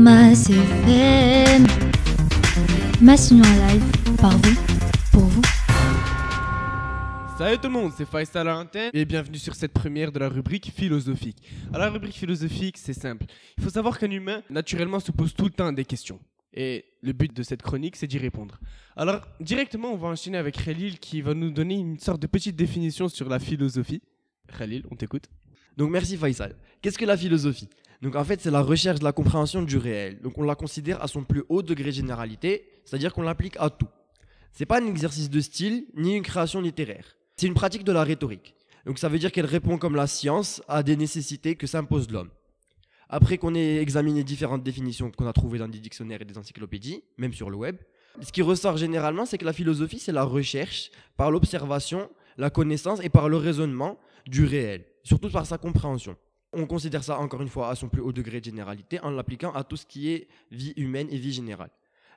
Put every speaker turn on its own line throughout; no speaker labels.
Mass FM. Massino en live, par vous, pour vous.
Salut tout le monde, c'est Faisal à l'antenne et bienvenue sur cette première de la rubrique philosophique. Alors la rubrique philosophique, c'est simple. Il faut savoir qu'un humain, naturellement, se pose tout le temps des questions. Et le but de cette chronique, c'est d'y répondre. Alors, directement, on va enchaîner avec Khalil qui va nous donner une sorte de petite définition sur la philosophie. Khalil, on t'écoute.
Donc merci Faisal. Qu'est-ce que la philosophie ? Donc en fait, c'est la recherche de la compréhension du réel. Donc on la considère à son plus haut degré de généralité, c'est-à-dire qu'on l'applique à tout. C'est pas un exercice de style, ni une création littéraire. C'est une pratique de la rhétorique. Donc ça veut dire qu'elle répond comme la science à des nécessités que s'impose l'homme. Après qu'on ait examiné différentes définitions qu'on a trouvées dans des dictionnaires et des encyclopédies, même sur le web, ce qui ressort généralement, c'est que la philosophie, c'est la recherche par l'observation, la connaissance et par le raisonnement du réel, surtout par sa compréhension. On considère ça, encore une fois, à son plus haut degré de généralité en l'appliquant à tout ce qui est vie humaine et vie générale.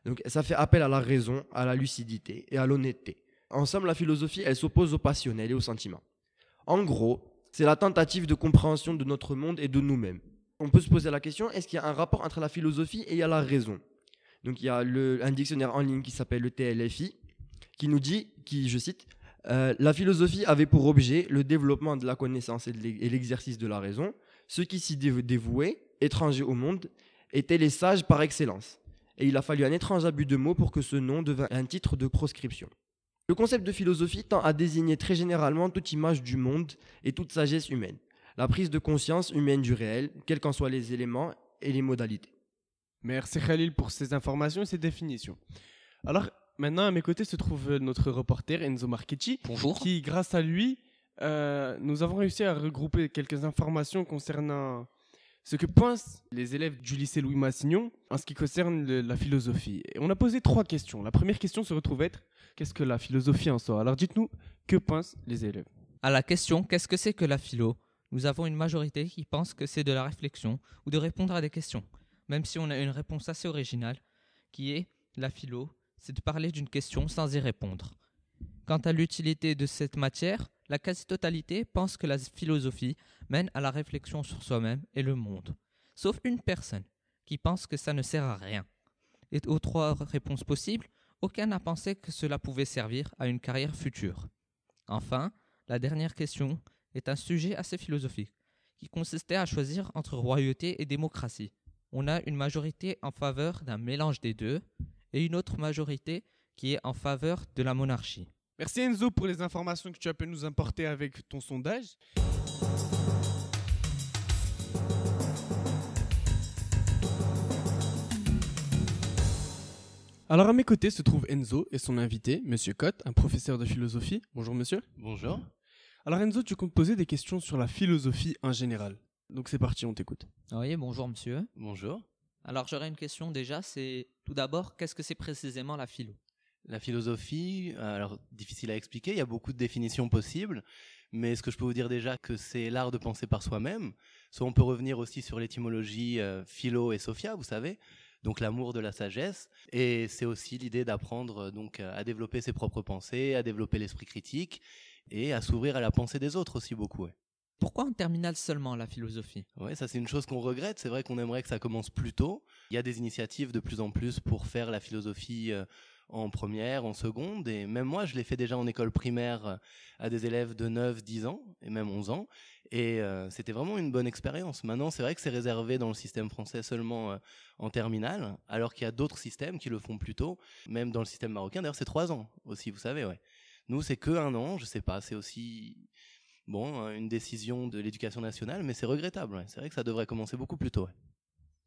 Donc ça fait appel à la raison, à la lucidité et à l'honnêteté. En somme, la philosophie, elle s'oppose au passionnel et au sentiment. En gros, c'est la tentative de compréhension de notre monde et de nous-mêmes. On peut se poser la question, est-ce qu'il y a un rapport entre la philosophie et la raison ? Donc il y a un dictionnaire en ligne qui s'appelle le TLFI, qui nous dit, je cite, la philosophie avait pour objet le développement de la connaissance et l'exercice de la raison. Ceux qui s'y dévouaient, étrangers au monde, étaient les sages par excellence. Et il a fallu un étrange abus de mots pour que ce nom devint un titre de proscription. Le concept de philosophie tend à désigner très généralement toute image du monde et toute sagesse humaine. La prise de conscience humaine du réel, quels qu'en soient les éléments et les modalités.
Merci Khalil pour ces informations et ces définitions. Alors maintenant à mes côtés se trouve notre reporter Enzo Marchetti.
Bonjour.
Qui grâce à lui, nous avons réussi à regrouper quelques informations concernant ce que pensent les élèves du lycée Louis Massignon en ce qui concerne la philosophie. Et on a posé 3 questions. La première question se retrouve être qu'est-ce que la philosophie en soi ? Alors dites-nous, que pensent les élèves ?
À la question qu'est-ce que c'est que la philo ? Nous avons une majorité qui pense que c'est de la réflexion ou de répondre à des questions, même si on a une réponse assez originale qui est la philo, c'est de parler d'une question sans y répondre. Quant à l'utilité de cette matière, la quasi-totalité pense que la philosophie mène à la réflexion sur soi-même et le monde, sauf une personne qui pense que ça ne sert à rien. Et aux 3 réponses possibles, aucun n'a pensé que cela pouvait servir à une carrière future. Enfin, la dernière question est un sujet assez philosophique, qui consistait à choisir entre royauté et démocratie. On a une majorité en faveur d'un mélange des deux, et une autre majorité qui est en faveur de la monarchie.
Merci Enzo pour les informations que tu as pu nous apporter avec ton sondage. Alors à mes côtés se trouve Enzo et son invité, Monsieur Cotte, un professeur de philosophie. Bonjour monsieur.
Bonjour.
Alors Enzo, tu comptes poser des questions sur la philosophie en général. Donc c'est parti, on t'écoute.
Oui, bonjour monsieur.
Bonjour.
Alors j'aurais une question déjà, c'est tout d'abord, qu'est-ce que c'est précisément la philo ?
La philosophie, alors difficile à expliquer, il y a beaucoup de définitions possibles, mais ce que je peux vous dire déjà, que c'est l'art de penser par soi-même. Soit on peut revenir aussi sur l'étymologie philo et sophia, vous savez, donc l'amour de la sagesse, et c'est aussi l'idée d'apprendre donc à développer ses propres pensées, à développer l'esprit critique, et à s'ouvrir à la pensée des autres aussi beaucoup. Ouais.
Pourquoi en terminale seulement la philosophie ?
Ouais, ça c'est une chose qu'on regrette, c'est vrai qu'on aimerait que ça commence plus tôt. Il y a des initiatives de plus en plus pour faire la philosophie en première, en seconde, et même moi je l'ai fait déjà en école primaire à des élèves de 9, 10 ans, et même 11 ans, et c'était vraiment une bonne expérience. Maintenant c'est vrai que c'est réservé dans le système français seulement en terminale, alors qu'il y a d'autres systèmes qui le font plus tôt, même dans le système marocain, d'ailleurs c'est 3 ans aussi, vous savez, ouais. Nous c'est que 1 an, je sais pas, c'est aussi une décision de l'éducation nationale, mais c'est regrettable, ouais. C'est vrai que ça devrait commencer beaucoup plus tôt. Ouais.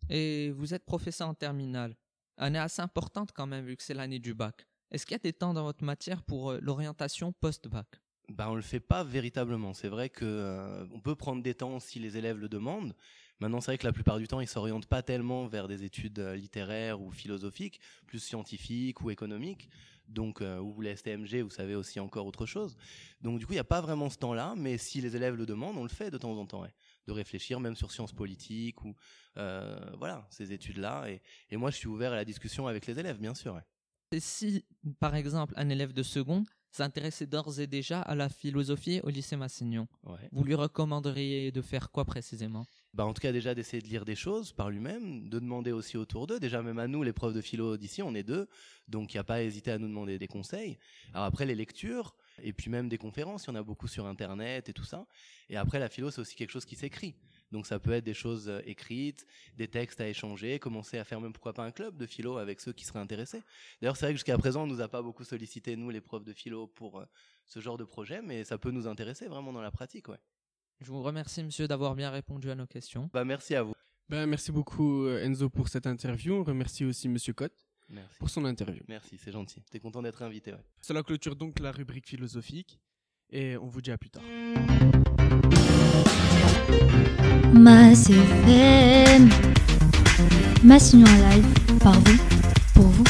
Et vous êtes professeur en terminale, année assez importante quand même vu que c'est l'année du bac. Est-ce qu'il y a des temps dans votre matière pour l'orientation post-bac ?
On le fait pas véritablement. C'est vrai que on peut prendre des temps si les élèves le demandent. Maintenant, c'est vrai que la plupart du temps, ils s'orientent pas tellement vers des études littéraires ou philosophiques, plus scientifiques ou économiques. Donc, ou les STMG, vous savez aussi encore autre chose. Donc, du coup, il n'y a pas vraiment ce temps-là, mais si les élèves le demandent, on le fait de temps en temps, ouais. De réfléchir même sur sciences politiques ou voilà, ces études-là. Et moi, je suis ouvert à la discussion avec les élèves, bien sûr. Ouais.
Et si, par exemple, un élève de seconde s'intéressait d'ores et déjà à la philosophie au lycée Massignon.
Ouais.
Vous lui recommanderiez de faire quoi précisément?
Bah, en tout cas, déjà d'essayer de lire des choses par lui-même, de demander aussi autour d'eux. Déjà, même à nous, les profs de philo d'ici, on est deux, donc il n'y a pas à hésiter à nous demander des conseils. Alors après, les lectures, et puis même des conférences, il y en a beaucoup sur Internet et tout ça. Et après, la philo, c'est aussi quelque chose qui s'écrit. Donc ça peut être des choses écrites, des textes à échanger, commencer à faire même pourquoi pas un club de philo avec ceux qui seraient intéressés. D'ailleurs, c'est vrai que jusqu'à présent, on nous a pas beaucoup sollicité, nous, les profs de philo, pour ce genre de projet, mais ça peut nous intéresser vraiment dans la pratique, ouais.
Je vous remercie, monsieur, d'avoir bien répondu à nos questions.
Bah, merci à vous.
Merci beaucoup Enzo pour cette interview. On remercie aussi monsieur Cotte
Merci.
pour son interview.
Merci, c'est gentil. T'es content d'être invité, ouais.
Cela clôture donc la rubrique philosophique et on vous dit à plus tard.
Mass FM, Massignon Live, par vous, pour vous.